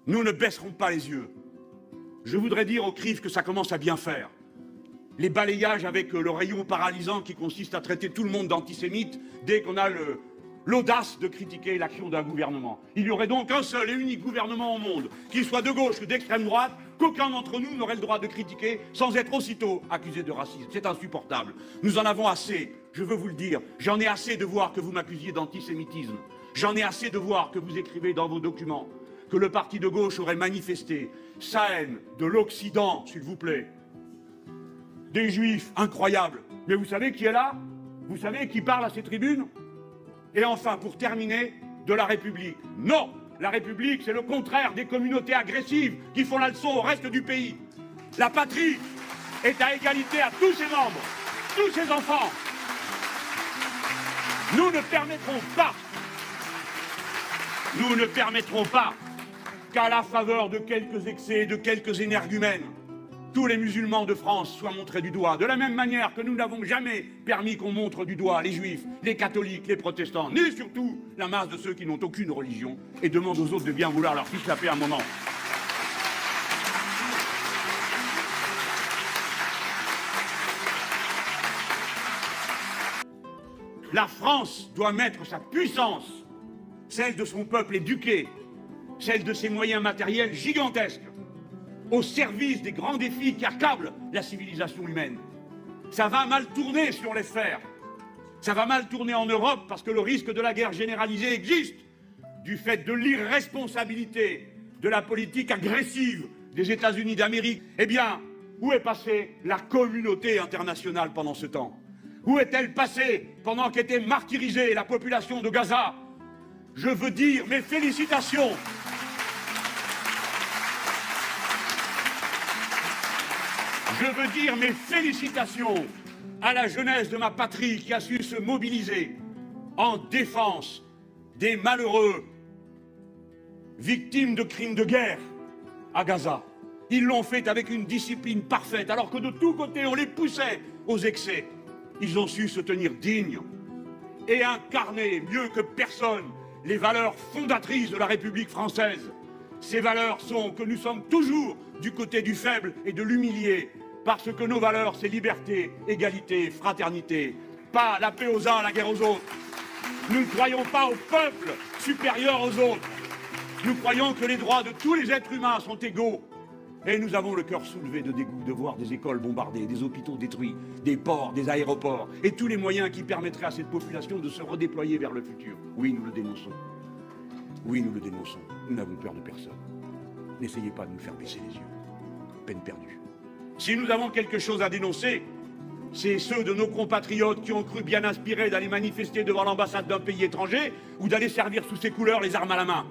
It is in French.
Nous ne baisserons pas les yeux. Je voudrais dire au CRIF que ça commence à bien faire. Les balayages avec le rayon paralysant qui consiste à traiter tout le monde d'antisémite dès qu'on a l'audace de critiquer l'action d'un gouvernement. Il y aurait donc un seul et unique gouvernement au monde, qu'il soit de gauche ou d'extrême droite, qu'aucun d'entre nous n'aurait le droit de critiquer sans être aussitôt accusé de racisme. C'est insupportable. Nous en avons assez, je veux vous le dire. J'en ai assez de voir que vous m'accusiez d'antisémitisme. J'en ai assez de voir que vous écrivez dans vos documents que le parti de gauche aurait manifesté sa haine de l'Occident, s'il vous plaît. Des juifs, incroyable. Mais vous savez qui est là? Vous savez qui parle à ces tribunes? Et enfin, pour terminer, de la République. Non, la République, c'est le contraire des communautés agressives qui font la leçon au reste du pays. La patrie est à égalité à tous ses membres, tous ses enfants. Nous ne permettrons pas qu'à la faveur de quelques excès, de quelques énergumènes, tous les musulmans de France soient montrés du doigt, de la même manière que nous n'avons jamais permis qu'on montre du doigt les juifs, les catholiques, les protestants, ni surtout la masse de ceux qui n'ont aucune religion et demandent aux autres de bien vouloir leur fiche la paix un moment. La France doit mettre sa puissance, celle de son peuple éduqué, celle de ses moyens matériels gigantesques, au service des grands défis qui accablent la civilisation humaine. Ça va mal tourner sur les sphères. Ça va mal tourner en Europe parce que le risque de la guerre généralisée existe du fait de l'irresponsabilité de la politique agressive des États-Unis d'Amérique. Eh bien, où est passée la communauté internationale pendant ce temps? Où est-elle passée pendant qu'était martyrisée la population de Gaza? Je veux dire mes félicitations. Je veux dire mes félicitations à la jeunesse de ma patrie qui a su se mobiliser en défense des malheureux victimes de crimes de guerre à Gaza. Ils l'ont fait avec une discipline parfaite, alors que de tous côtés on les poussait aux excès. Ils ont su se tenir dignes et incarner mieux que personne les valeurs fondatrices de la République française. Ces valeurs sont que nous sommes toujours du côté du faible et de l'humilié, parce que nos valeurs, c'est liberté, égalité, fraternité. Pas la paix aux uns, la guerre aux autres. Nous ne croyons pas au peuple supérieur aux autres. Nous croyons que les droits de tous les êtres humains sont égaux. Et nous avons le cœur soulevé de dégoût de voir des écoles bombardées, des hôpitaux détruits, des ports, des aéroports, et tous les moyens qui permettraient à cette population de se redéployer vers le futur. Oui, nous le dénonçons. Oui, nous le dénonçons. Nous n'avons peur de personne. N'essayez pas de nous faire baisser les yeux. Peine perdue. Si nous avons quelque chose à dénoncer, c'est ceux de nos compatriotes qui ont cru bien inspirés d'aller manifester devant l'ambassade d'un pays étranger ou d'aller servir sous ses couleurs les armes à la main.